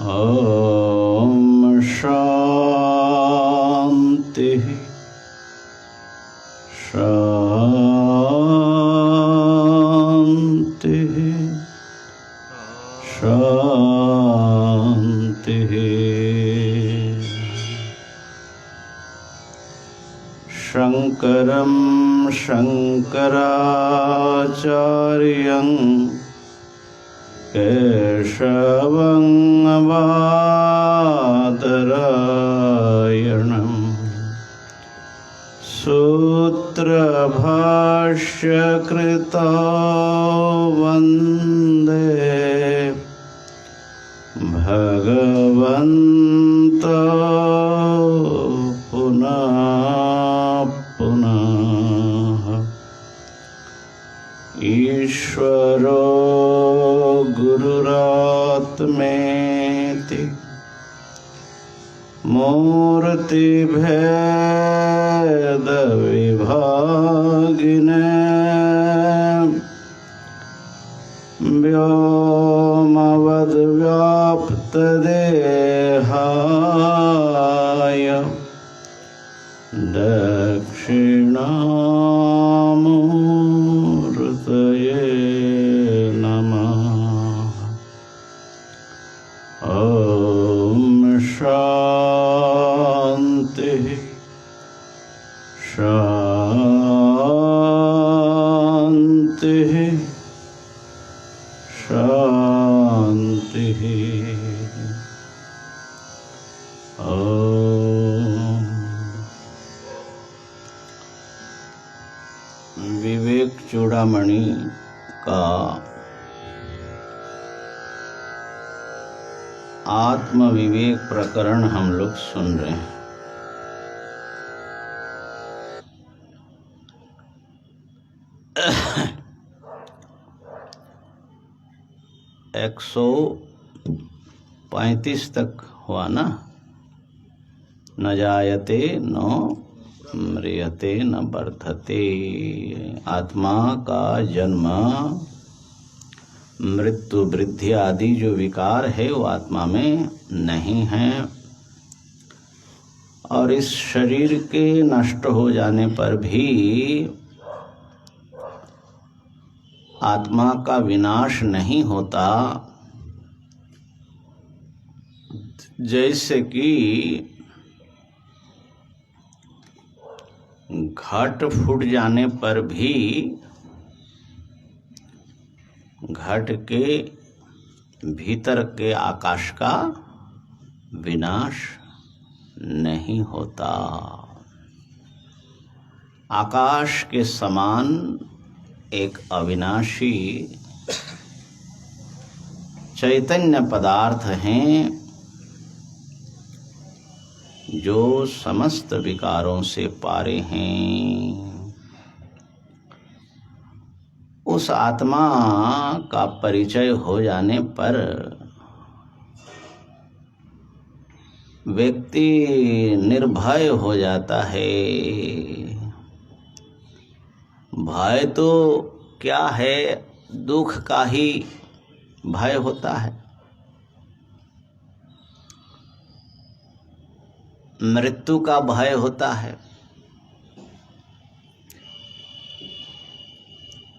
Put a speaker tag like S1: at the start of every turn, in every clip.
S1: ओम शांति शांति शांति। शंकरं शंकराचार्यं केशवं बादरायणं सूत्रभाष्यकृतौ वन्दे भगवन्तौ पुनः पुनः। ईश्वरो गुरुरात्मेति मूर्तिभेदविभागिने व्योमवद्व्याप्तदेहाय दक्षिणामूर्तये नमः। ओम शांति शांति शांति। विवेक चूड़ामणि का आत्म विवेक प्रकरण हम लोग सुन रहे हैं। एक 135 तक हुआ ना। न जायते न म्रियते न वर्धते। आत्मा का जन्म मृत्यु वृद्धि आदि जो विकार है वो आत्मा में नहीं है। और इस शरीर के नष्ट हो जाने पर भी आत्मा का विनाश नहीं होता। जैसे कि घट फूट जाने पर भी घट के भीतर के आकाश का विनाश नहीं होता। आकाश के समान एक अविनाशी चैतन्य पदार्थ हैं जो समस्त विकारों से पारे हैं। उस आत्मा का परिचय हो जाने पर व्यक्ति निर्भय हो जाता है। भय तो क्या है, दुख का ही भय होता है। मृत्यु का भय होता है।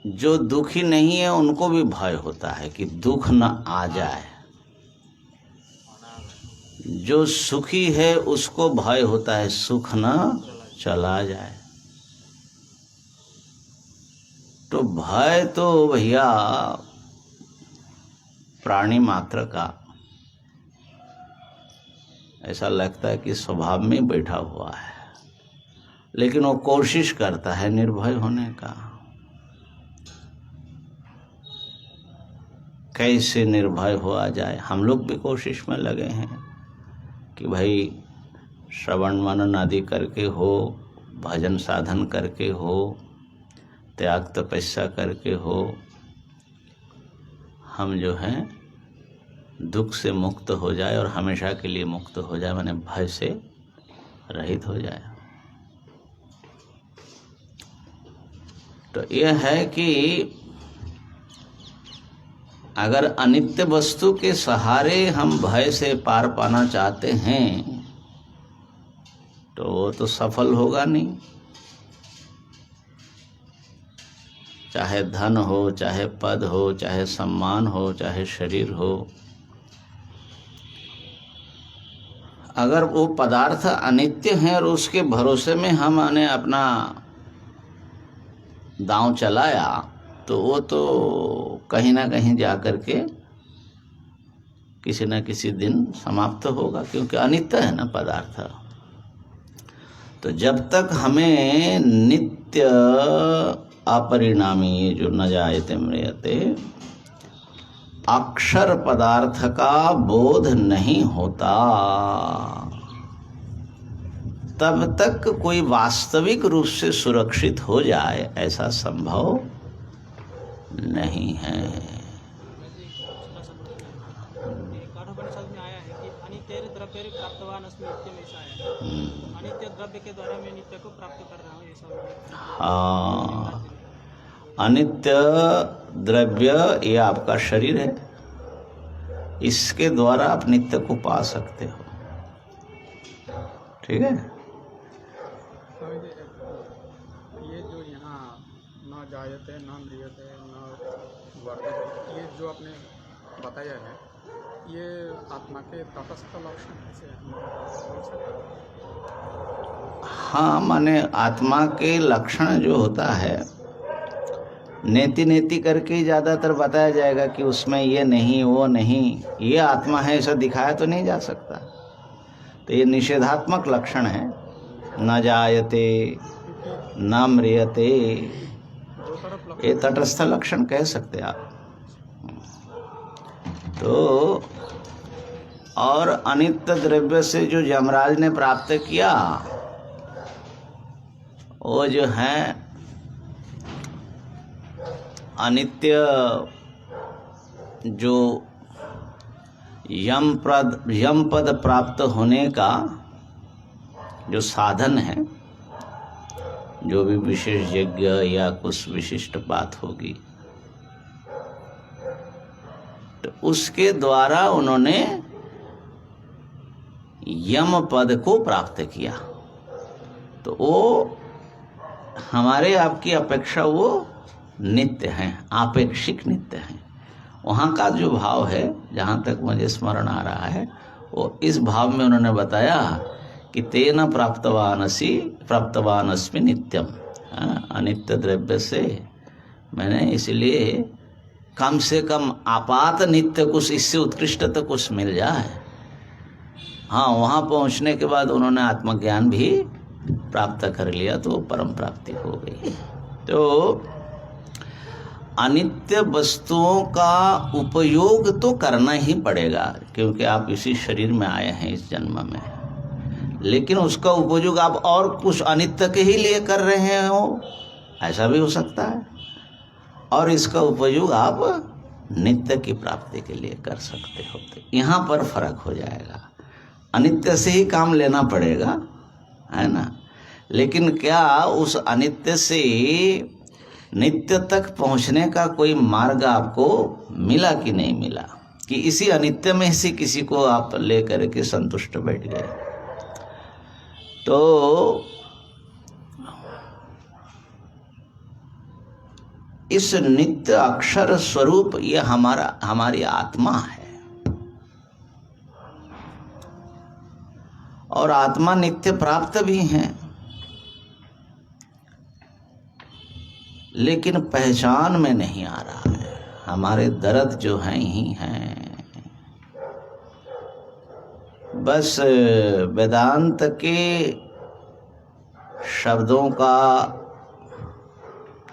S1: जो दुखी नहीं है उनको भी भय होता है कि दुख न आ जाए। जो सुखी है उसको भय होता है सुख न चला जाए। तो भय तो भैया प्राणी मात्र का ऐसा लगता है कि स्वभाव में बैठा हुआ है, लेकिन वो कोशिश करता है निर्भय होने का। कैसे निर्भय हुआ जाए, हम लोग भी कोशिश में लगे हैं कि भाई श्रवण मनन आदि करके हो, भजन साधन करके हो, त्याग तपस्या करके हो, हम जो हैं दुख से मुक्त हो जाए और हमेशा के लिए मुक्त हो जाए, माने भय से रहित हो जाए। तो यह है कि अगर अनित्य वस्तु के सहारे हम भय से पार पाना चाहते हैं तो वो तो सफल होगा नहीं। चाहे धन हो, चाहे पद हो, चाहे सम्मान हो, चाहे शरीर हो, अगर वो पदार्थ अनित्य हैं और उसके भरोसे में हमने अपना दांव चलाया तो वो तो कहीं ना कहीं जा कर के किसी न किसी दिन समाप्त होगा, क्योंकि अनित्य है ना पदार्थ। तो जब तक हमें नित्य अपरिणामी, ये जो न जायते म्रियते अक्षर पदार्थ का बोध नहीं होता, तब तक कोई वास्तविक रूप से सुरक्षित हो जाए ऐसा संभव नहीं है।
S2: अनित्य द्रव्य के द्वारा मैं नित्य को प्राप्त कर रहा हूँ, ऐसा।
S1: हाँ, अनित्य द्रव्य ये आपका शरीर है, इसके द्वारा आप नित्य को पा सकते हो। ठीक है।
S2: ये जो यहाँ न जायते, न म्रियते, न वर्धते, ये जो आपने बताया है, ये आत्मा के तटस्थ लक्षण से बोल सकते हैं?
S1: हाँ, माने आत्मा के लक्षण जो होता है नेति नेति करके ज़्यादातर बताया जाएगा कि उसमें ये नहीं, वो नहीं, ये आत्मा है ऐसा दिखाया तो नहीं जा सकता। तो ये निषेधात्मक लक्षण है। न जायते, न म्रियते, ये तटस्थ लक्षण कह सकते आप। तो और अनित्य द्रव्य से जो यमराज ने प्राप्त किया वो जो है अनित्य जो यम पद प्राप्त होने का जो साधन है, जो भी विशेष यज्ञ या कुछ विशिष्ट बात होगी, तो उसके द्वारा उन्होंने यम पद को प्राप्त किया। तो वो हमारे आपकी अपेक्षा वो नित्य हैं, आपेक्षिक नित्य हैं। वहाँ का जो भाव है, जहाँ तक मुझे स्मरण आ रहा है, वो इस भाव में उन्होंने बताया कि तेन प्राप्तवान अस्मि नित्यम। अनित्य द्रव्य से मैंने इसलिए कम से कम आपात नित्य कुछ, इससे उत्कृष्ट तो कुछ मिल जाए। हाँ, वहाँ पहुँचने के बाद उन्होंने आत्मज्ञान भी प्राप्त कर लिया तो परम प्राप्ति हो गई। तो अनित्य वस्तुओं का उपयोग तो करना ही पड़ेगा, क्योंकि आप इसी शरीर में आए हैं इस जन्म में। लेकिन उसका उपयोग आप और कुछ अनित्य के ही लिए कर रहे हो, ऐसा भी हो सकता है। और इसका उपयोग आप नित्य की प्राप्ति के लिए कर सकते हो। तो यहाँ पर फर्क हो जाएगा। अनित्य से ही काम लेना पड़ेगा, है ना। लेकिन क्या उस अनित्य से नित्य तक पहुंचने का कोई मार्ग आपको मिला कि नहीं मिला, कि इसी अनित्य में से किसी को आप लेकर के संतुष्ट बैठ गए? तो इस नित्य अक्षर स्वरूप ये हमारी आत्मा है। और आत्मा नित्य प्राप्त भी है, लेकिन पहचान में नहीं आ रहा है। हमारे दर्द जो हैं ही हैं। बस वेदांत के शब्दों का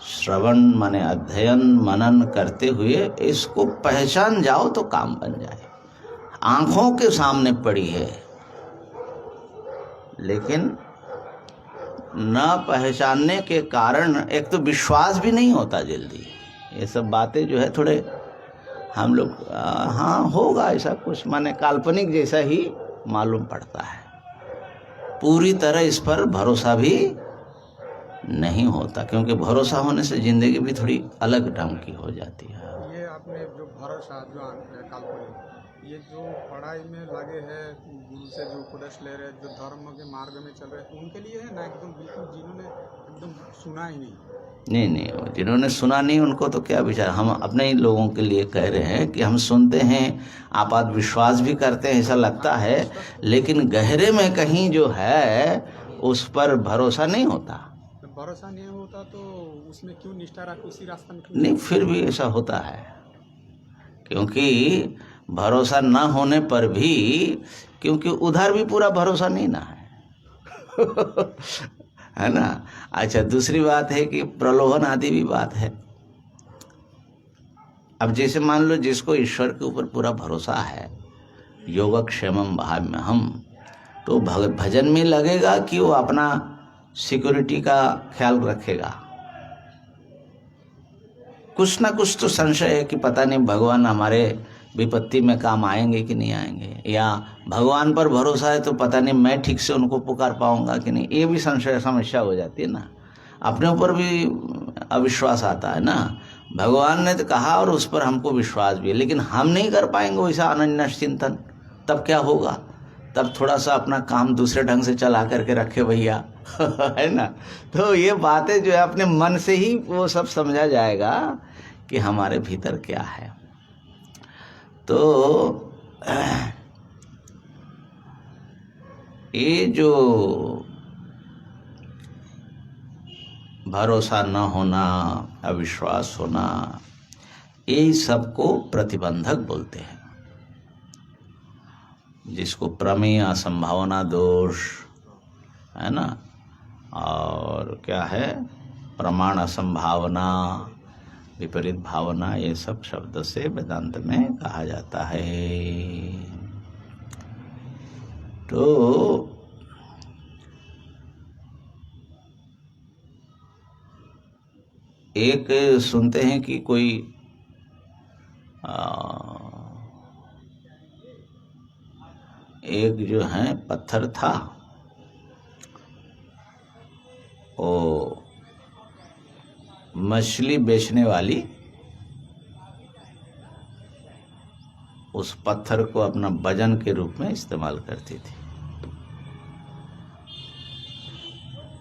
S1: श्रवण माने अध्ययन मनन करते हुए इसको पहचान जाओ तो काम बन जाए। आंखों के सामने पड़ी है, लेकिन न पहचानने के कारण एक तो विश्वास भी नहीं होता जल्दी। ये सब बातें जो है थोड़े हम लोग हाँ होगा ऐसा कुछ, माने काल्पनिक जैसा ही मालूम पड़ता है। पूरी तरह इस पर भरोसा भी नहीं होता, क्योंकि भरोसा होने से जिंदगी भी थोड़ी अलग ढंग की हो जाती है।
S2: ये आपने जो भरोसा जो काल्पनिक, ये जो पढ़ाई में लगे हैं, गुरु से जो उपदेश ले रहे हैं, जो धर्म के मार्ग में चल रहे हैं, उनके लिए है ना एकदम बिल्कुल, जिन्होंने एकदम सुना ही नहीं।
S1: नहीं नहीं, जिन्होंने सुना नहीं उनको तो क्या विचार, हम अपने ही लोगों के लिए कह रहे हैं कि हम सुनते हैं, आपात विश्वास भी करते हैं, ऐसा लगता है, लेकिन गहरे में कहीं जो है उस पर भरोसा नहीं होता।
S2: भरोसा नहीं होता तो उसमें क्यों निष्ठा रख, उसी रास्ते में क्यों
S1: नहीं, फिर भी ऐसा होता है, क्योंकि भरोसा न होने पर भी, क्योंकि उधर भी पूरा भरोसा नहीं ना है है ना। अच्छा, दूसरी बात है कि प्रलोभन आदि भी बात है। अब जैसे मान लो जिसको ईश्वर के ऊपर पूरा भरोसा है, योगक्षेमम भाव्यहम, तो भजन में लगेगा कि वो अपना सिक्योरिटी का ख्याल रखेगा। कुछ ना कुछ तो संशय है कि पता नहीं भगवान हमारे विपत्ति में काम आएंगे कि नहीं आएंगे, या भगवान पर भरोसा है तो पता नहीं मैं ठीक से उनको पुकार पाऊंगा कि नहीं, ये भी संशय समस्या हो जाती है ना। अपने ऊपर भी अविश्वास आता है ना। भगवान ने तो कहा और उस पर हमको विश्वास भी है, लेकिन हम नहीं कर पाएंगे वैसा अनन्य चिंतन, तब क्या होगा? तब थोड़ा सा अपना काम दूसरे ढंग से चला करके रखे भैया है ना। तो ये बातें जो है अपने मन से ही वो सब समझा जाएगा कि हमारे भीतर क्या है। तो ये जो भरोसा न होना, अविश्वास होना, ये सबको प्रतिबंधक बोलते हैं, जिसको प्रमेय असंभावना दोष है ना, और क्या है, प्रमाण असंभावना, विपरीत भावना, ये सब शब्द से वेदांत में कहा जाता है। तो एक सुनते हैं कि कोई एक जो है पत्थर था, वो मछली बेचने वाली उस पत्थर को अपना वजन के रूप में इस्तेमाल करती थी।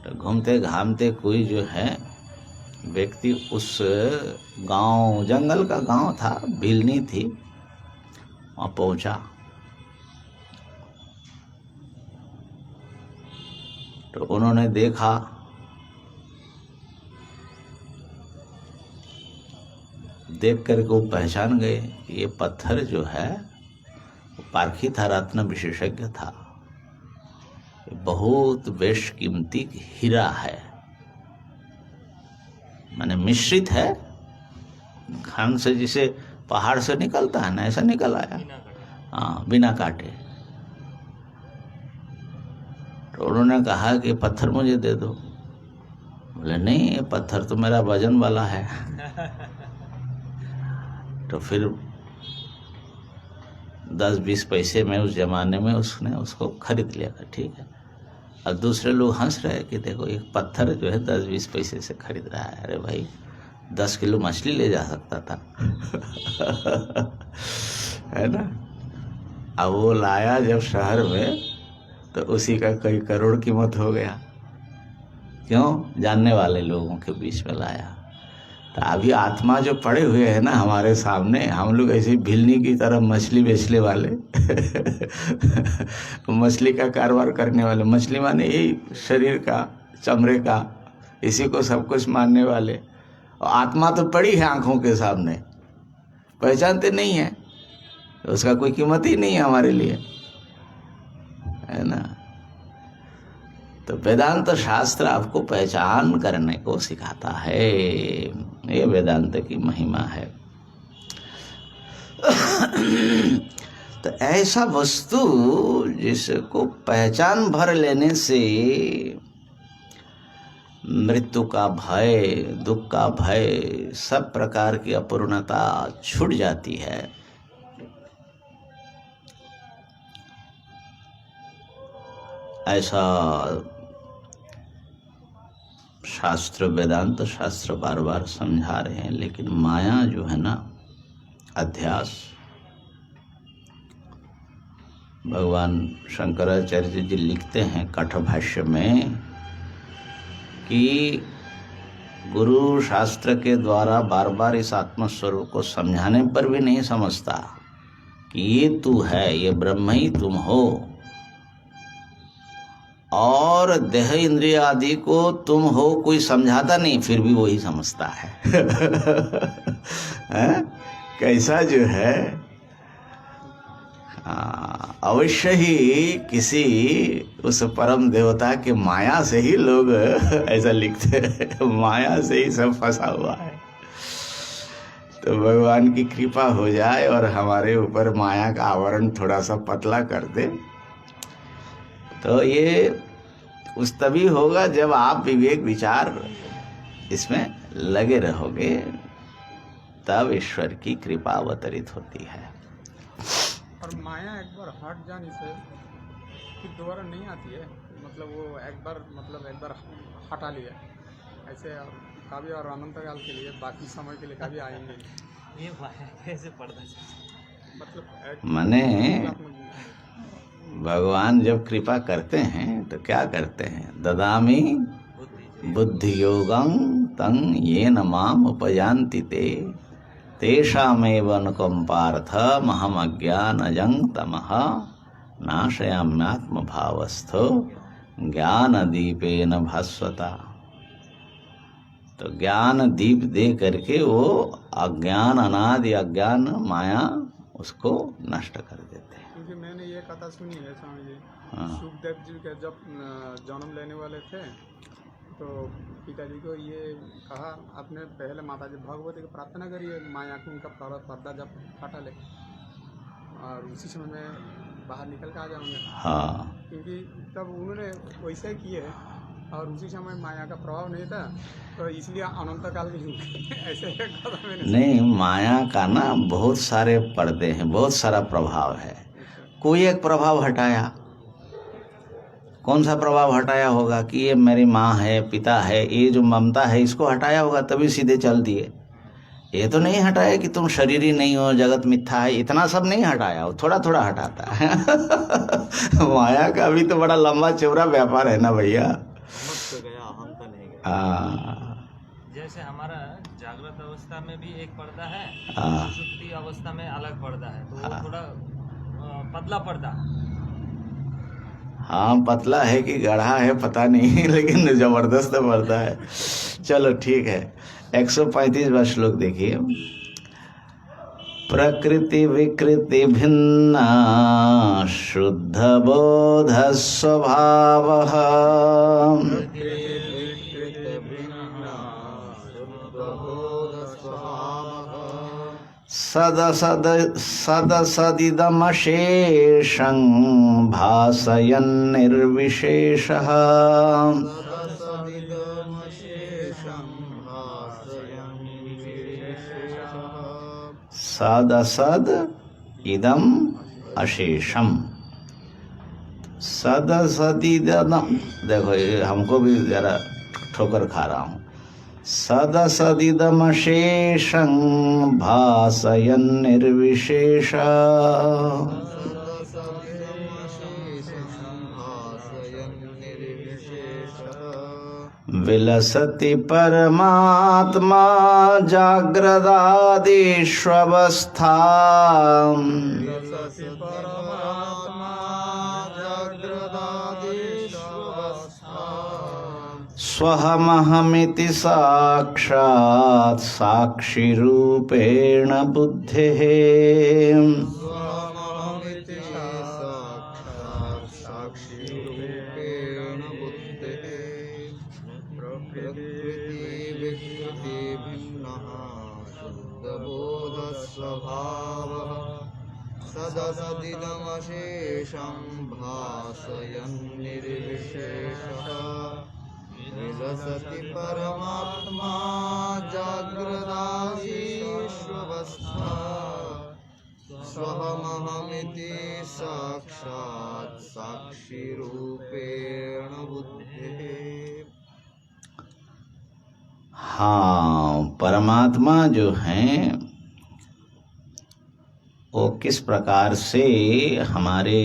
S1: तो घूमते घामते कोई जो है व्यक्ति उस गांव, जंगल का गांव था, भिलनी थी, वहां पहुंचा। तो उन्होंने देखा, देख करके वो पहचान गए कि ये पत्थर जो है वो पारखी था, रत्न विशेषज्ञ था, बहुत बेशकीमती हीरा है, माने मिश्रित है, खान से जिसे पहाड़ से निकलता है ना, ऐसा निकल आया, हाँ, बिना काटे। तो उन्होंने कहा कि पत्थर मुझे दे दो। बोले नहीं, ये पत्थर तो मेरा वजन वाला है। तो फिर 10-20 पैसे में उस जमाने में उसने उसको खरीद लिया था, ठीक है। अब दूसरे लोग हंस रहे कि देखो एक पत्थर जो है 10-20 पैसे से खरीद रहा है, अरे भाई 10 किलो मछली ले जा सकता था है ना। अब वो लाया जब शहर में तो उसी का कई करोड़ कीमत हो गया। क्यों? जानने वाले लोगों के बीच में लाया। तो अभी आत्मा जो पड़े हुए हैं ना हमारे सामने, हम लोग ऐसे भिलनी की तरह मछली बेचने वाले मछली का कारोबार करने वाले, मछली माने यही शरीर का, चमड़े का, इसी को सब कुछ मानने वाले। और आत्मा तो पड़ी है आंखों के सामने, पहचानते नहीं है, तो उसका कोई कीमत ही नहीं है हमारे लिए, है ना। तो वेदांत शास्त्र आपको पहचान करने को सिखाता है, ये वेदांत की महिमा है। तो ऐसा वस्तु जिसको पहचान भर लेने से मृत्यु का भय, दुख का भय, सब प्रकार की अपूर्णता छूट जाती है, ऐसा शास्त्र, वेदांत शास्त्र बार बार समझा रहे हैं, लेकिन माया जो है ना, अध्यास, भगवान शंकराचार्य जी लिखते हैं कठभाष्य में कि गुरु शास्त्र के द्वारा बार बार इस आत्मस्वरूप को समझाने पर भी नहीं समझता कि ये तू है, ये ब्रह्म ही तुम हो, और देह इंद्रिय आदि को तुम हो कोई समझाता नहीं, फिर भी वही समझता है। हैं? कैसा जो है, अवश्य ही किसी उस परम देवता के माया से ही लोग ऐसा लिखते हैं, माया से ही सब फंसा हुआ है। तो भगवान की कृपा हो जाए और हमारे ऊपर माया का आवरण थोड़ा सा पतला कर दे, तो ये उस तभी होगा जब आप विवेक विचार इसमें लगे रहोगे, तब ईश्वर की कृपा अवतरित होती है।
S2: और माया एक बार हट जाने से फिर दोबारा नहीं आती है, मतलब वो एक बार हटा लिया, ऐसे काव्य और अनंत काल के लिए, बाकी समय के लिए कभी आएंगे। ये कैसे पड़ता है, मतलब
S1: माने भगवान जब कृपा करते हैं तो क्या करते हैं, ददामि बुद्धि योगं तं येन माम उपयान्ति ते तेषामेव अनुकंपार्थ महम अज्ञानजं तमः नाशयाम्यात्म भावस्थो ज्ञान दीपेन भास्वता। तो ज्ञान दीप दे करके वो अज्ञान, अनादि अज्ञान माया उसको नष्ट कर देते हैं।
S2: क्योंकि मैंने ये कथा सुनी है स्वामी जी,
S1: हाँ।
S2: सुखदेव जी के जब जन्म लेने वाले थे तो पिताजी को ये कहा, आपने पहले माता जी भगवती को प्रार्थना करिए, माया को उनका पर्दा जब हटा ले और उसी समय में बाहर निकल के आ जाऊंगे।
S1: हाँ,
S2: क्योंकि तब उन्होंने वैसे किए और उसी समय माया का प्रभाव नहीं था, तो इसलिए अनंत काल के ऐसे कथा मैंने
S1: नहीं, माया का ना बहुत सारे पर्दे हैं, बहुत सारा प्रभाव है। कोई एक प्रभाव हटाया, कौन सा प्रभाव हटाया होगा कि ये मेरी माँ है, पिता है, ये जो ममता है इसको हटाया होगा, तभी सीधे चल दिए। ये तो नहीं हटाया कि तुम शरीर ही नहीं हो, जगत मिथ्या है, इतना सब नहीं हटाया, वो थोड़ा थोड़ा हटाता है। माया का भी तो बड़ा लंबा चौड़ा व्यापार है ना भैया।
S3: जैसे हमारा जागृत अवस्था में भी एक पर्दा है,
S1: हाँ।
S3: सुषुप्ति अवस्था में अलग पर्दा है, तो वो थोड़ा पतला पर्दा।
S1: हाँ, पतला है कि गढ़ा है पता नहीं, लेकिन जबरदस्त पर्दा है। चलो ठीक है, 135वां श्लोक देखिए। प्रकृति विकृति भिन्ना शुद्ध बोध स्वभावः सदसदिदमशेषं भासयन् निर्विशेषः। सदसद इदम अशेषम, सदसदिदम, देखो ये हमको भी जरा ठोकर खा रहा हूँ। सदसदिदमशेषं भासयन् निर्विशेष विलसति परमात्मा जाग्रदादिष्वस्था स्वहमहमिति साक्षात् साक्षिरूपेण बुद्धिः।
S4: सदसदिदमशेषं भासयन् निर्विशेषः विलसति परमात्मा जाग्रदादिष्वस्था स्वहमहमिति साक्षात् साक्षिरूपेण बुद्धिः।
S1: हाँ, परमात्मा जो हैं वो किस प्रकार से हमारे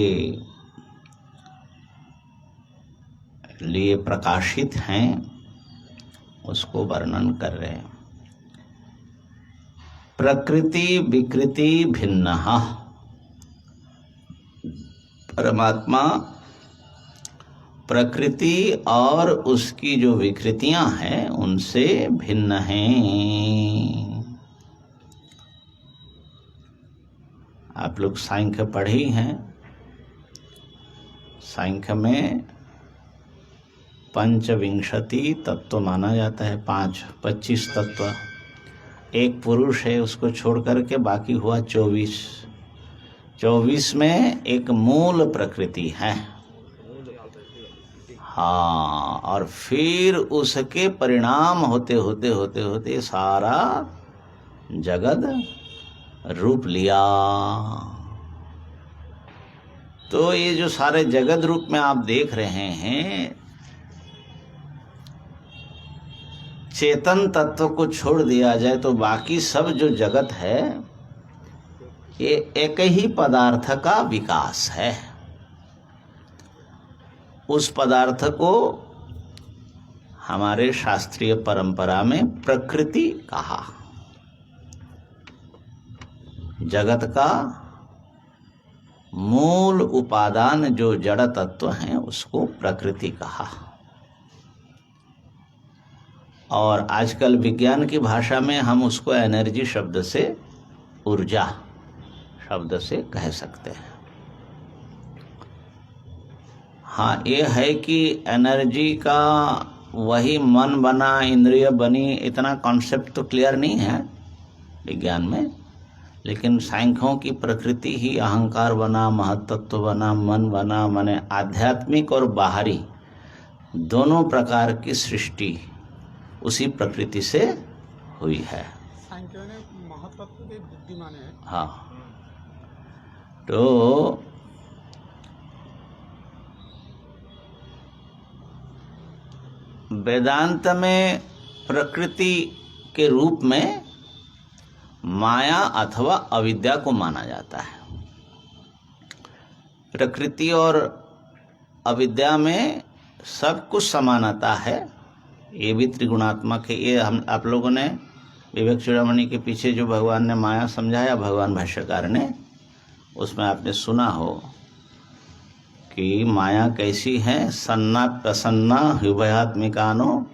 S1: लिए प्रकाशित हैं उसको वर्णन कर रहे हैं। प्रकृति विकृति भिन्नः, परमात्मा प्रकृति और उसकी जो विकृतियां हैं उनसे भिन्न हैं। आप लोग सांख्य पढ़े ही हैं। सांख्य में 25 तत्व माना जाता है, 25 तत्व। एक पुरुष है, उसको छोड़ करके बाकी हुआ 24। 24 में एक मूल प्रकृति है। हाँ, और फिर उसके परिणाम होते होते होते होते सारा जगत रूप लिया। तो ये जो सारे जगत रूप में आप देख रहे हैं, चेतन तत्व को छोड़ दिया जाए तो बाकी सब जो जगत है ये एक ही पदार्थ का विकास है। उस पदार्थ को हमारे शास्त्रीय परंपरा में प्रकृति कहा। जगत का मूल उपादान जो जड़ तत्व है उसको प्रकृति कहा। और आजकल विज्ञान की भाषा में हम उसको एनर्जी शब्द से, ऊर्जा शब्द से कह सकते हैं। हाँ, ये है कि एनर्जी का वही मन बना, इंद्रिय बनी, इतना कॉन्सेप्ट तो क्लियर नहीं है विज्ञान में। लेकिन सांख्यों की प्रकृति ही अहंकार बना, महत्त्व बना, मन बना, माने आध्यात्मिक और बाहरी दोनों प्रकार की सृष्टि उसी प्रकृति से हुई है।
S2: सांख्यों ने महत्त्व के बुद्धि माने हैं।
S1: हाँ, तो वेदांत में प्रकृति के रूप में माया अथवा अविद्या को माना जाता है। प्रकृति और अविद्या में सब कुछ समानता है। ये भी त्रिगुणात्मक है। ये हम आप लोगों ने विवेक चूड़ामणि के पीछे जो भगवान ने माया समझाया, भगवान भाष्यकार ने, उसमें आपने सुना हो कि माया कैसी है। सन्नाप्यसन्ना ह्युभयात्मिकानो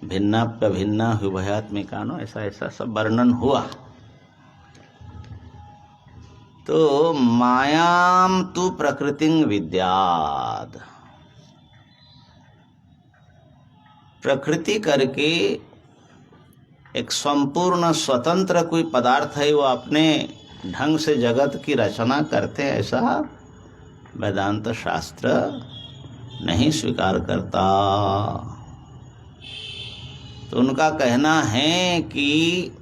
S1: भिन्नाप्यभिन्ना ह्युभयात्मिकानो, ऐसा ऐसा सब वर्णन हुआ। तो मायाम तु प्रकृतिं विद्यात्, प्रकृति करके एक संपूर्ण स्वतंत्र कोई पदार्थ है, वो अपने ढंग से जगत की रचना करते हैं, ऐसा वेदांत शास्त्र नहीं स्वीकार करता। तो उनका कहना है कि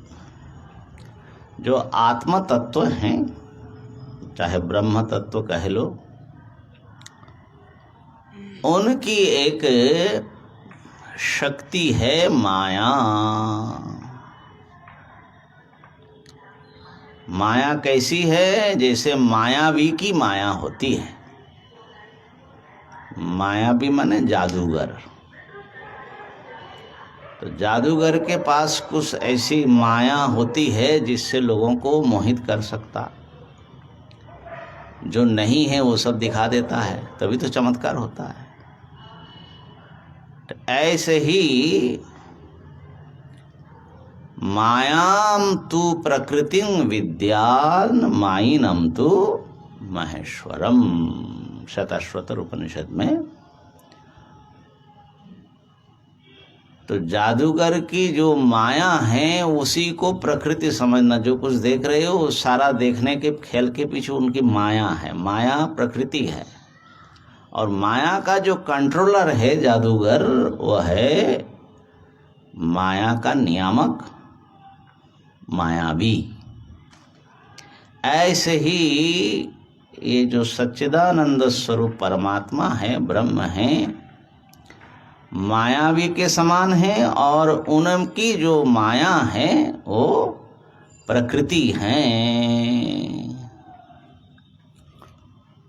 S1: जो आत्म तत्व हैं, चाहे ब्रह्म तत्व कह लो, उनकी एक शक्ति है माया। माया कैसी है? जैसे मायावी की माया होती है। मायावी माने जादूगर। तो जादूगर के पास कुछ ऐसी माया होती है जिससे लोगों को मोहित कर सकता। जो नहीं है वो सब दिखा देता है, तभी तो चमत्कार होता है। तो ऐसे ही मायाम तु प्रकृतिं विद्यान मायिनम तु महेश्वरम, शतश्वतर उपनिषद में। तो जादूगर की जो माया है उसी को प्रकृति समझना। जो कुछ देख रहे हो सारा देखने के खेल के पीछे उनकी माया है। माया प्रकृति है। और माया का जो कंट्रोलर है जादूगर, वो है माया का नियामक, मायावी। ऐसे ही ये जो सच्चिदानंद स्वरूप परमात्मा है, ब्रह्म है, मायावी के समान है और उनकी जो माया है वो प्रकृति है।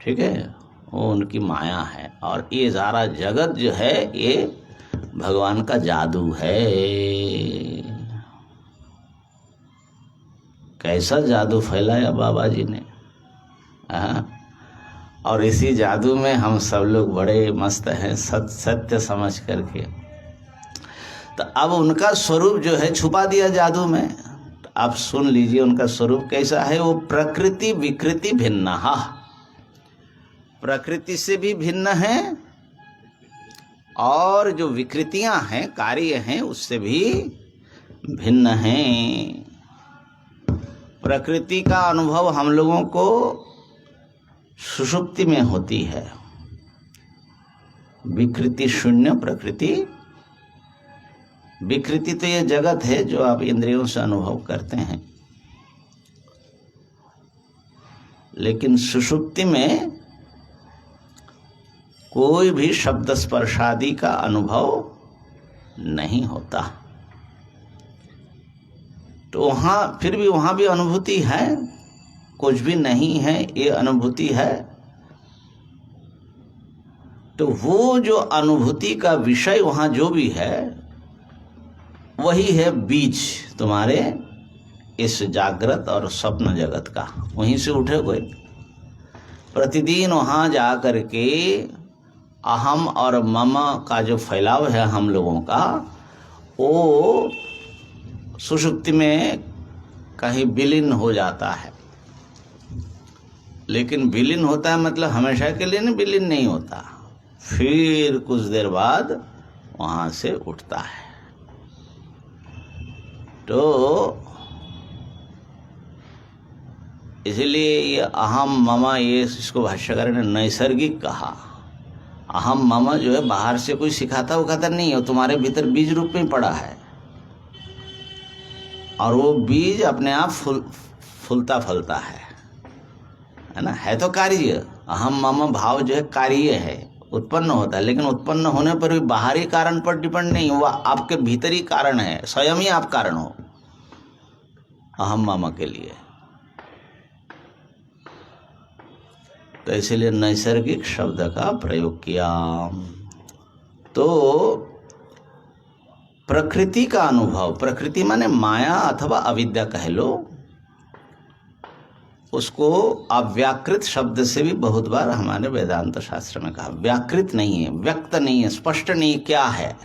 S1: ठीक है, वो उनकी माया है और ये सारा जगत जो है ये भगवान का जादू है। कैसा जादू फैलाया बाबा जी ने। और इसी जादू में हम सब लोग बड़े मस्त हैं सत्य समझ करके। तो अब उनका स्वरूप जो है छुपा दिया जादू में। तो आप सुन लीजिए उनका स्वरूप कैसा है। वो प्रकृति विकृति भिन्न, प्रकृति से भी भिन्न है और जो विकृतियां हैं कार्य हैं उससे भी भिन्न हैं। प्रकृति का अनुभव हम लोगों को सुषुप्ति में होती है। विकृति शून्य प्रकृति। विकृति तो ये जगत है जो आप इंद्रियों से अनुभव करते हैं, लेकिन सुषुप्ति में कोई भी शब्द स्पर्शादि का अनुभव नहीं होता। तो फिर भी वहां भी अनुभूति है, कुछ भी नहीं है ये अनुभूति है। तो वो जो अनुभूति का विषय वहां जो भी है वही है बीज तुम्हारे इस जागृत और स्वप्न जगत का। वहीं से उठे हुए प्रतिदिन वहां जा करके अहम और मम का जो फैलाव है हम लोगों का, वो सुषुप्ति में कहीं विलीन हो जाता है। लेकिन विलीन होता है मतलब हमेशा के लिए विलीन नहीं होता, फिर कुछ देर बाद वहां से उठता है। तो इसलिए ये अहम मम, ये इसको भाष्यकार ने नैसर्गिक कहा। अहम मम जो है बाहर से कोई सिखाता उखाता नहीं है, तुम्हारे भीतर बीज रूप में पड़ा है और वो बीज अपने आप फूलता फलता है ना। है तो कार्य, अहम मम भाव जो है कार्य है, उत्पन्न होता है, लेकिन उत्पन्न होने पर भी बाहरी कारण पर डिपेंड नहीं हुआ, आपके भीतरी कारण है, स्वयं ही आप कारण हो अहम मम के लिए। तो इसलिए नैसर्गिक शब्द का प्रयोग किया। तो प्रकृति का अनुभव, प्रकृति माने माया अथवा अविद्या कह लो, उसको अव्याकृत शब्द से भी बहुत बार हमारे वेदांत शास्त्र में कहा। व्याकृत नहीं है, व्यक्त नहीं है, स्पष्ट नहीं क्या है।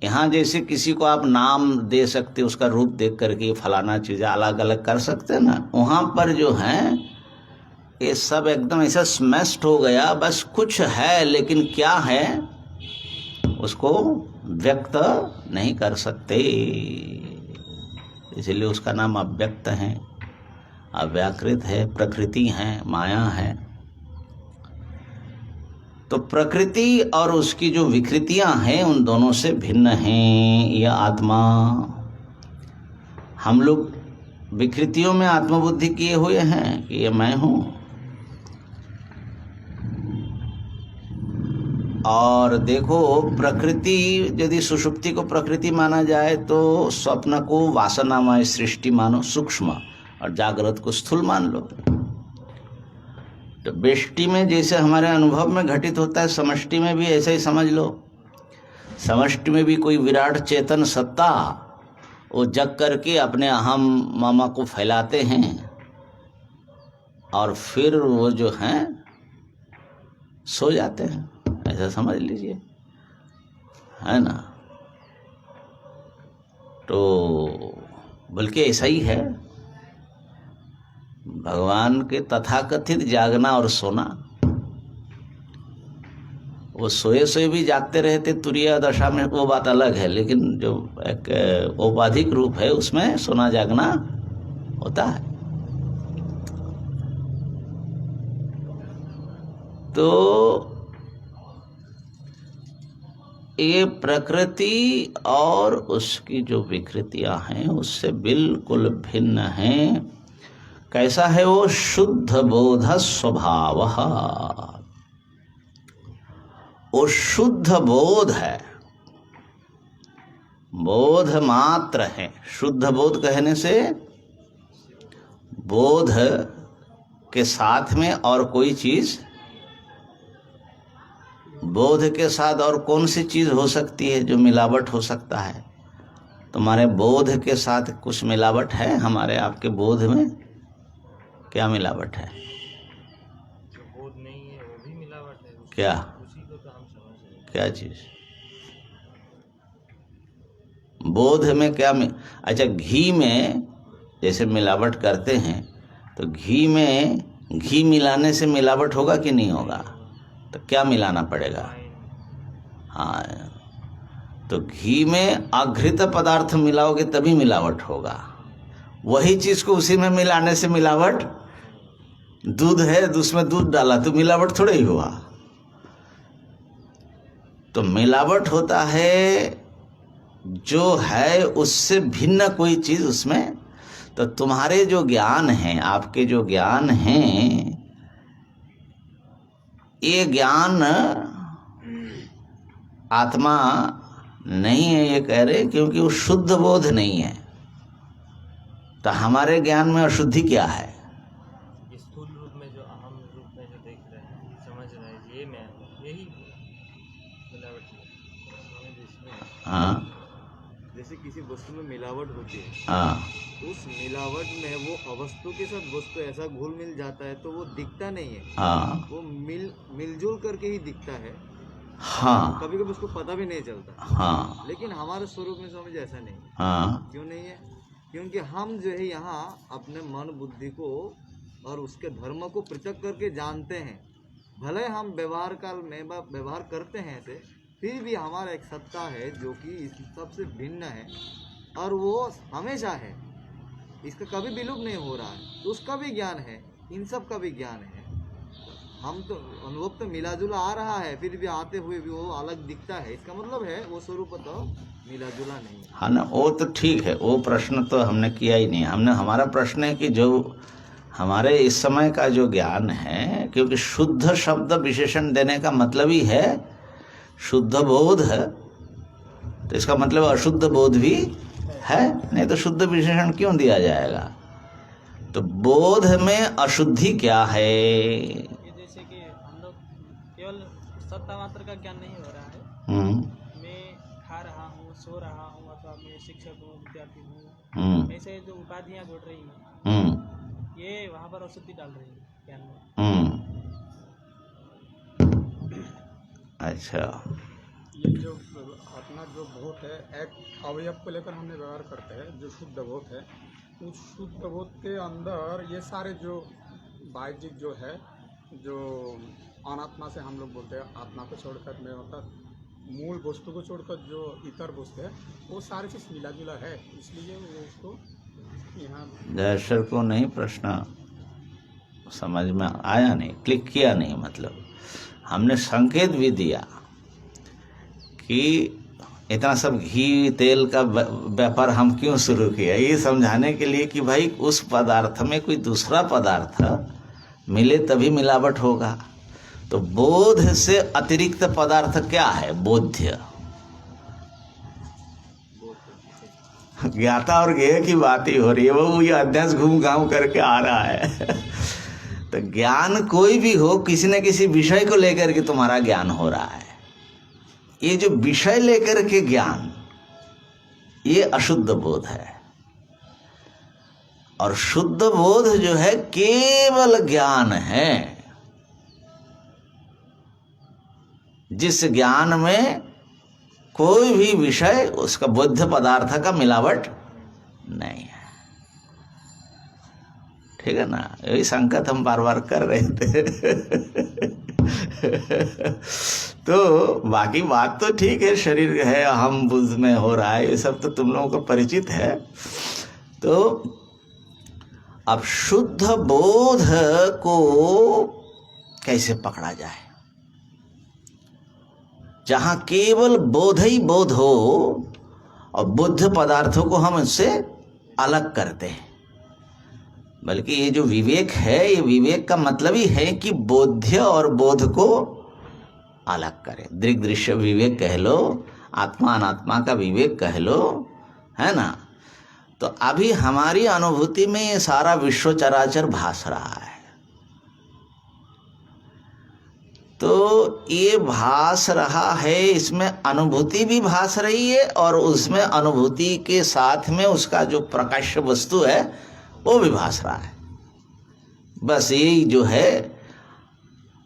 S1: यहाँ जैसे किसी को आप नाम दे सकते, उसका रूप देख करके फलाना चीज़ अलग अलग कर सकते हैं ना, वहाँ पर जो है ये सब एकदम ऐसा स्मैश्ड हो गया, बस कुछ है लेकिन क्या है उसको व्यक्त नहीं कर सकते, इसलिए उसका नाम अव्यक्त है, अव्याकृत है, प्रकृति है, माया है। तो प्रकृति और उसकी जो विकृतियां हैं उन दोनों से भिन्न हैं यह आत्मा। हम लोग विकृतियों में आत्मबुद्धि किए हुए हैं कि ये मैं हूं, और देखो प्रकृति, यदि सुषुप्ति को प्रकृति माना जाए तो स्वप्न को वासनामय सृष्टि मानो सूक्ष्म, और जागृत को स्थूल मान लो। तो व्यष्टि में जैसे हमारे अनुभव में घटित होता है, समष्टि में भी ऐसा ही समझ लो। समष्टि में भी कोई विराट चेतन सत्ता वो जग करके अपने अहम मम को फैलाते हैं और फिर वो जो हैं सो जाते हैं, ऐसा समझ लीजिए, है ना। तो बल्कि ऐसा ही है, भगवान के तथाकथित जागना और सोना, वो सोए सोए भी जागते रहते तुरीय दशा में, वो बात अलग है, लेकिन जो एक औपाधिक रूप है उसमें सोना जागना होता है। तो ये प्रकृति और उसकी जो विकृतियां हैं उससे बिल्कुल भिन्न हैं। कैसा है वो? शुद्ध बोध स्वभाव। वो शुद्ध बोध है, बोध मात्र है। शुद्ध बोध कहने से बोध के साथ में और कोई चीज, बोध के साथ और कौन सी चीज हो सकती है जो मिलावट हो सकता है? तुम्हारे बोध के साथ कुछ मिलावट है? हमारे आपके बोध में क्या मिलावट है?
S3: जो बोध नहीं है वो भी मिलावट है।
S1: क्या?
S3: उसी को तो हम समझ रहे हैं।
S1: क्या चीज? बोध में क्या अच्छा, घी में जैसे मिलावट करते हैं तो घी में घी मिलाने से मिलावट होगा कि नहीं होगा? तो क्या मिलाना पड़ेगा? हाँ, तो घी में अघृत पदार्थ मिलाओगे तभी मिलावट होगा। वही चीज को उसी में मिलाने से मिलावट, दूध है उसमें दूध डाला तो मिलावट थोड़ा ही हुआ। तो मिलावट होता है जो है उससे भिन्न कोई चीज उसमें। तो तुम्हारे जो ज्ञान हैं, आपके जो ज्ञान हैं, ये ज्ञान आत्मा नहीं है ये कह रहे, क्योंकि वो शुद्ध बोध नहीं है। तो हमारे ज्ञान में अशुद्धि क्या है?
S3: स्थूल रूप में जो अहम रूप में जो देख रहे हैं, समझ रहे हैं, ये मैं यही मिलावट है।
S1: हाँ
S4: जैसे किसी वस्तु में मिलावट होती है,
S1: हाँ,
S4: उस मिलावट में वो अवस्तु के साथ वस्तु ऐसा घुल मिल जाता है तो वो दिखता नहीं है।
S1: हाँ,
S4: वो मिलजुल करके ही दिखता है।
S1: हाँ,
S4: कभी कभी उसको पता भी नहीं चलता।
S1: हाँ,
S4: लेकिन हमारे स्वरूप में समझ ऐसा नहीं।
S1: हाँ,
S4: क्यों नहीं है? क्योंकि हम जो है यहाँ अपने मन बुद्धि को और उसके धर्म को पृथक करके जानते हैं। भले हम व्यवहार काल में व्यवहार करते हैं ऐसे, फिर भी हमारा एक सत्ता है जो कि इस सबसे भिन्न है और वो हमेशा है। इसका कभी विलुप्त नहीं हो रहा है। तो उसका भी ज्ञान है, इन सब का भी ज्ञान है। हम तो अनुभव तो मिला जुला आ रहा है, फिर भी आते हुए भी वो अलग दिखता है। इसका मतलब है वो स्वरूप तो मिला जुला नहीं है।
S1: हाँ ना, वो तो ठीक है, वो प्रश्न तो हमने किया ही नहीं। हमारा प्रश्न है कि जो हमारे इस समय का जो ज्ञान है, क्योंकि शुद्ध शब्द विशेषण देने का मतलब ही है शुद्ध बोध है, तो इसका मतलब अशुद्ध बोध भी है, नहीं तो शुद्ध विशेषण क्यों दिया जाएगा? तो बोध में अशुद्धि क्या है?
S5: ये जैसे कि हम लोग केवल सत्ता मात्र का ज्ञान नहीं हो रहा है। मैं खा रहा हूँ, सो रहा हूँ, अथवा मैं शिक्षक हूँ, विद्यार्थी हूँ, ऐसे जो उपाधियाँ जुड़ रही हैं, ये वहाँ पर अशुद्धि डाल रही है ज्ञान में।
S1: अच्छा,
S2: ये जो अपना जो बोध है, एक अवयव को लेकर हमने व्यवहार करते हैं, जो शुद्ध बोध है, उस शुद्ध बोध के अंदर ये सारे जो बाह्यिक जो है, जो अनात्मा से हम लोग बोलते हैं, आत्मा को छोड़कर में होता मूल वस्तु को छोड़कर जो इतर वस्तु है, वो सारी चीज़ मिला जुला है। इसलिए वो उसको यहाँ
S1: दर्शक को नहीं प्रश्न समझ में आया, नहीं क्लिक किया नहीं। मतलब हमने संकेत भी दिया कि इतना सब घी तेल का व्यापार हम क्यों शुरू किया, ये समझाने के लिए कि भाई उस पदार्थ में कोई दूसरा पदार्थ मिले तभी मिलावट होगा। तो बोध से अतिरिक्त पदार्थ क्या है? बोध्य। ज्ञाता और ज्ञेय की बात ही हो रही है, वो ये अध्यास घूम घाम करके आ रहा है। तो ज्ञान कोई भी हो, किसी न किसी विषय को लेकर के तुम्हारा ज्ञान हो रहा है। ये जो विषय लेकर के ज्ञान, ये अशुद्ध बोध है। और शुद्ध बोध जो है केवल ज्ञान है, जिस ज्ञान में कोई भी विषय उसका बोध्य पदार्थ का मिलावट नहीं है। ठीक है ना? यही संकेत हम बार बार कर रहे थे। तो बाकी बात तो ठीक है, शरीर है, हम बुद्ध में हो रहा है, ये सब तो तुम लोगों को परिचित है। तो अब शुद्ध बोध को कैसे पकड़ा जाए, जहां केवल बोध ही बोध हो और बुद्ध पदार्थों को हम इससे अलग करते हैं। बल्कि ये जो विवेक है, ये विवेक का मतलब ही है कि बोध्य और बोध को अलग करे। दृग दृश्य विवेक कह लो, आत्मा अनात्मा का विवेक कह लो, है ना। तो अभी हमारी अनुभूति में ये सारा विश्व चराचर भास रहा है। तो ये भास रहा है, इसमें अनुभूति भी भास रही है और उसमें अनुभूति के साथ में उसका जो प्रकाश्य वस्तु है वो भी भास रहा है। बस यही जो है,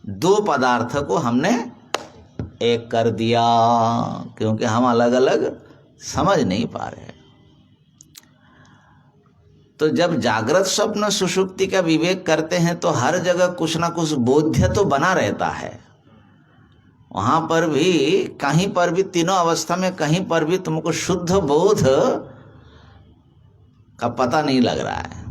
S1: दो पदार्थ को हमने एक कर दिया, क्योंकि हम अलग अलग समझ नहीं पा रहे। तो जब जागृत स्वप्न सुषुप्ति का विवेक करते हैं तो हर जगह कुछ ना कुछ बोध्य तो बना रहता है। वहां पर भी, कहीं पर भी, तीनों अवस्था में कहीं पर भी तुमको शुद्ध बोध का पता नहीं लग रहा है,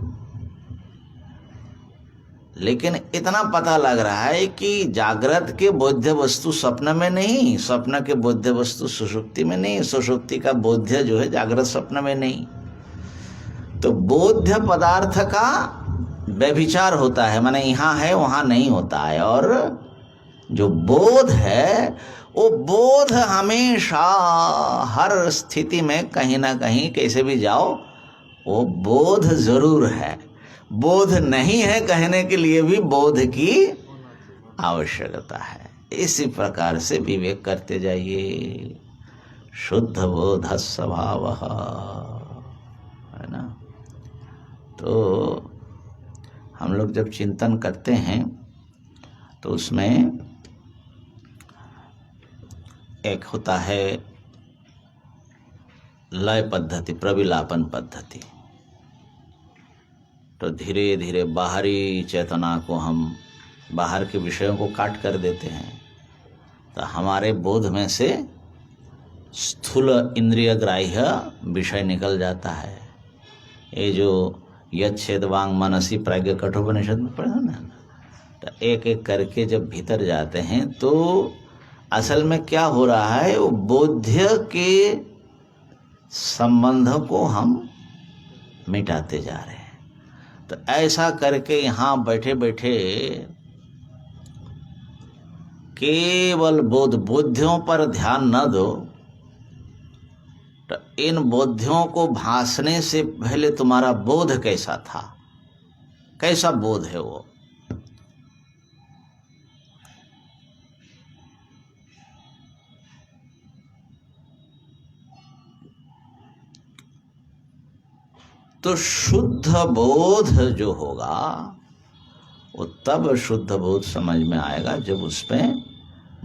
S1: लेकिन इतना पता लग रहा है कि जागृत के बोध्य वस्तु स्वप्न में नहीं, स्वप्न के बोध्य वस्तु सुषुप्ति में नहीं, सुषुप्ति का बोध्य जो है जागृत स्वप्न में नहीं। तो बोध्य पदार्थ का व्यभिचार होता है, माने यहाँ है वहाँ नहीं होता है। और जो बोध है वो बोध हमेशा हर स्थिति में कहीं ना कहीं कैसे भी जाओ वो बोध जरूर है। बोध नहीं है कहने के लिए भी बोध की आवश्यकता है। इसी प्रकार से विवेक करते जाइए। शुद्ध बोध स्वभाव है ना। तो हम लोग जब चिंतन करते हैं तो उसमें एक होता है लय पद्धति, प्रविलापन पद्धति। तो धीरे धीरे बाहरी चेतना को हम, बाहर के विषयों को काट कर देते हैं, तो हमारे बोध में से स्थूल इंद्रिय ग्राह्य विषय निकल जाता है। ये जो यच्छेद वांग मनसी प्राज्ञ कठोपनिषद में पढ़ा ना, तो एक एक करके जब भीतर जाते हैं तो असल में क्या हो रहा है, वो बोध्य के संबंध को हम मिटाते जा रहे हैं। तो ऐसा करके यहाँ बैठे बैठे केवल बोध्यों पर ध्यान न दो। तो इन बोध्यों को भासने से पहले तुम्हारा बोध कैसा था, कैसा बोध है वो। तो शुद्ध बोध जो होगा वो तब शुद्ध बोध समझ में आएगा जब उसमें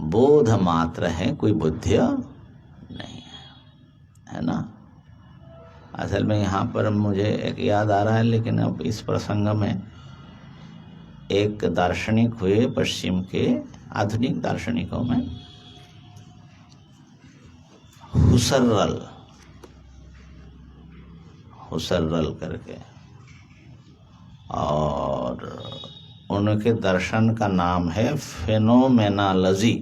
S1: बोध मात्र है, कोई बुद्धि नहीं है ना। असल में यहाँ पर मुझे एक याद आ रहा है, लेकिन अब इस प्रसंग में एक दार्शनिक हुए पश्चिम के, आधुनिक दार्शनिकों में हुसर्रल करके, और उनके दर्शन का नाम है फेनोमेनोलॉजी।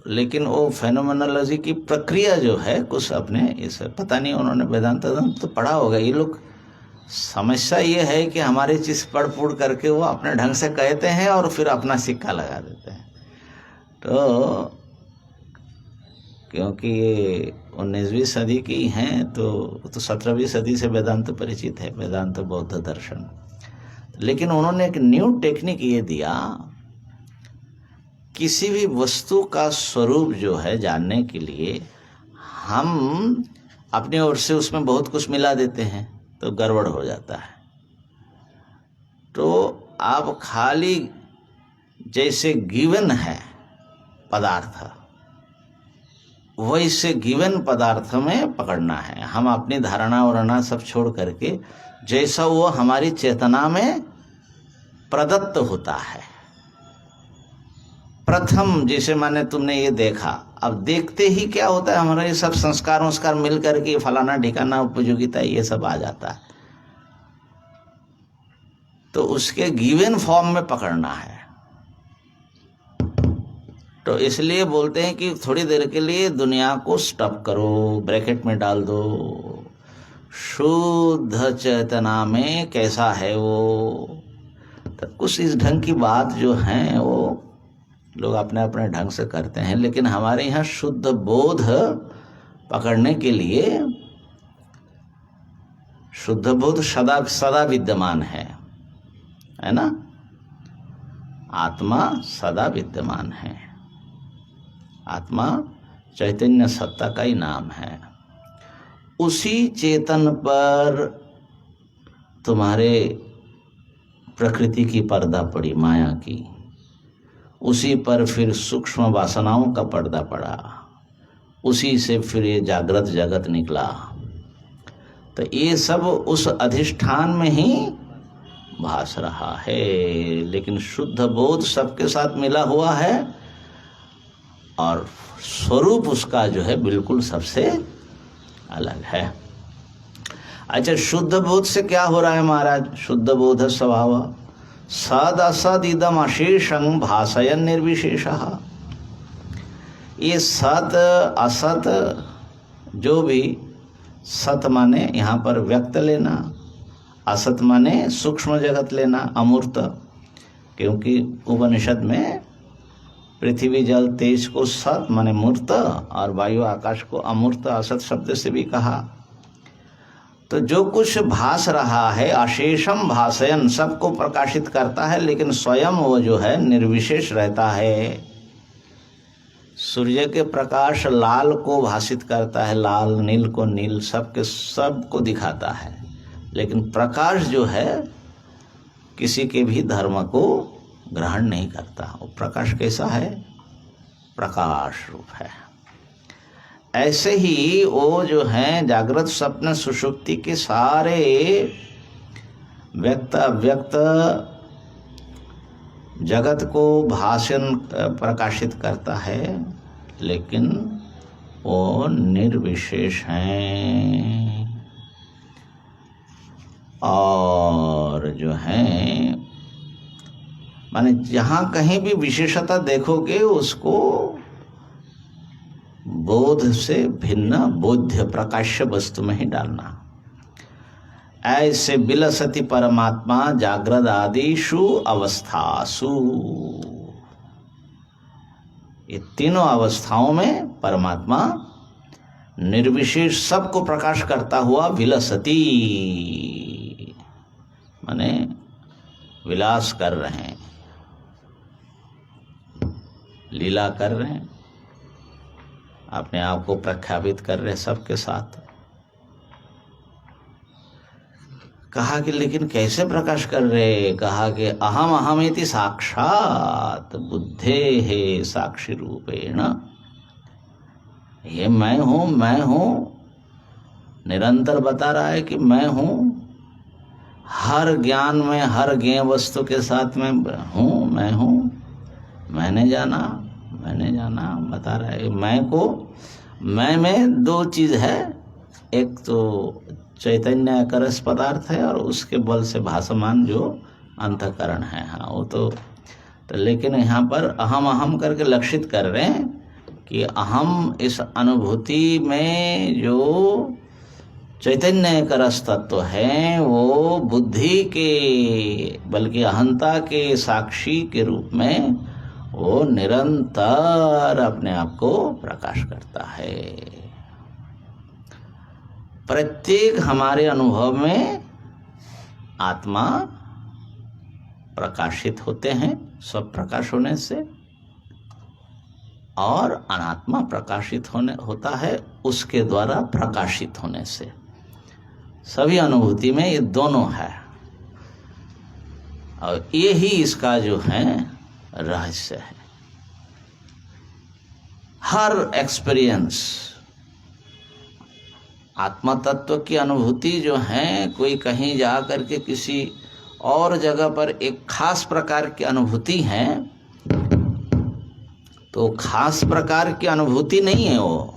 S1: लेकिन वो फेनोमेनोलॉजी की प्रक्रिया जो है कुछ अपने इसे पता नहीं, उन्होंने वेदांत तो पढ़ा होगा। ये लोग, समस्या ये है कि हमारी चीज़ पढ़ पुढ़ करके वो अपने ढंग से कहते हैं और फिर अपना सिक्का लगा देते हैं। तो क्योंकि ये 19वीं सदी की हैं तो 17वीं सदी से वेदांत परिचित है, वेदांत बौद्ध दर्शन। लेकिन उन्होंने एक न्यू टेक्निक ये दिया, किसी भी वस्तु का स्वरूप जो है जानने के लिए हम अपनी ओर से उसमें बहुत कुछ मिला देते हैं तो गड़बड़ हो जाता है। तो आप खाली जैसे गिवन है पदार्थ, वैसे गिवन पदार्थ में पकड़ना है। हम अपनी धारणा वरणा सब छोड़ करके जैसा वो हमारी चेतना में प्रदत्त होता है, प्रथम जैसे माने तुमने ये देखा, अब देखते ही क्या होता है, हमारा ये सब संस्कार मिल करके फलाना ठिकाना उपयोगिता ये सब आ जाता है। तो उसके गिवन फॉर्म में पकड़ना है। तो इसलिए बोलते हैं कि थोड़ी देर के लिए दुनिया को स्टॉप करो, ब्रैकेट में डाल दो। शुद्ध चेतना में कैसा है वो, तो कुछ इस ढंग की बात जो है वो लोग अपने अपने ढंग से करते हैं, लेकिन हमारे यहाँ शुद्ध बोध पकड़ने के लिए शुद्ध बोध सदा सदा विद्यमान है ना। आत्मा सदा विद्यमान है। आत्मा चैतन्य सत्ता का ही नाम है। उसी चेतन पर तुम्हारे प्रकृति की पर्दा पड़ी, माया की। उसी पर फिर सूक्ष्म वासनाओं का पर्दा पड़ा, उसी से फिर ये जागृत जगत निकला। तो ये सब उस अधिष्ठान में ही भास रहा है, लेकिन शुद्ध बोध सबके साथ मिला हुआ है और स्वरूप उसका जो है बिल्कुल सबसे अलग है। अच्छा, शुद्ध बोध से क्या हो रहा है महाराज? शुद्ध बोध स्वभाव सद असद इदम अशेषं भासयन निर्विशेषः। ये सत असत जो भी, सत माने यहाँ पर व्यक्त लेना, असत माने सूक्ष्म जगत लेना, अमूर्त। क्योंकि उपनिषद में पृथ्वी जल तेज को सत माने मूर्त और वायु आकाश को अमूर्त असत शब्द से भी कहा। तो जो कुछ भास रहा है अशेषम भासयन, सबको प्रकाशित करता है, लेकिन स्वयं वो जो है निर्विशेष रहता है। सूर्य के प्रकाश लाल को भासित करता है, लाल, नील को नील, सबको दिखाता है, लेकिन प्रकाश जो है किसी के भी धर्म को ग्रहण नहीं करता। वो प्रकाश कैसा है? प्रकाश रूप है। ऐसे ही वो जो है जागृत स्वप्न सुषुप्ति के सारे व्यक्त अव्यक्त जगत को भाषण प्रकाशित करता है, लेकिन वो निर्विशेष हैं। और जो है माने जहाँ कहीं भी विशेषता देखोगे उसको बोध से भिन्न बोध्य प्रकाश्य वस्तु में ही डालना। ऐसे विलसति परमात्मा जागृत आदिषु अवस्थासु, ये तीनों अवस्थाओं में परमात्मा निर्विशेष सबको प्रकाश करता हुआ विलसति माने विलास कर रहे हैं, लीला कर रहे हैं, अपने आप को प्रख्यापित कर रहे सबके साथ। कहा कि लेकिन कैसे प्रकाश कर रहे? कहा कि अहम अहमेति साक्षात बुद्धे है साक्षी रूपेण। ये मैं हूँ निरंतर बता रहा है कि मैं हूँ। हर ज्ञान में हर ज्ञेय वस्तु के साथ में हूँ, मैं हूँ। मैंने जाना बता रहा है। मैं में दो चीज है, एक तो चैतन्य करस पदार्थ है और उसके बल से भासमान जो अंतःकरण है। हाँ, वो तो लेकिन यहाँ पर अहम करके लक्षित कर रहे हैं कि अहम इस अनुभूति में जो चैतन्य का रस तत्व है वो बुद्धि के बल्कि अहंता के साक्षी के रूप में वो निरंतर अपने आप को प्रकाश करता है। प्रत्येक हमारे अनुभव में आत्मा प्रकाशित होते हैं सब प्रकाश होने से, और अनात्मा प्रकाशित होता है उसके द्वारा प्रकाशित होने से। सभी अनुभूति में ये दोनों है, और ये ही इसका जो है रहस्य है। हर एक्सपीरियंस आत्मा तत्व की अनुभूति जो है, कोई कहीं जा करके किसी और जगह पर एक खास प्रकार की अनुभूति है, तो खास प्रकार की अनुभूति नहीं है वो।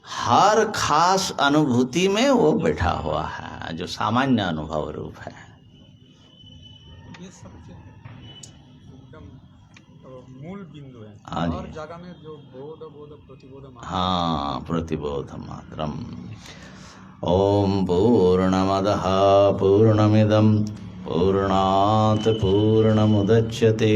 S1: हर खास अनुभूति में वो बैठा हुआ है जो सामान्य अनुभव रूप है।
S2: ये सब एकदम मूल बिंदु है।
S1: हाँ जी।
S2: और जगह में जो बोध प्रतिबोध मात्र।
S1: हाँ, प्रतिबोध मात्रम। ओम पूर्णमदः पूर्णमिदं पूर्णात् पूर्णमादायात् पूर्णमुदच्यते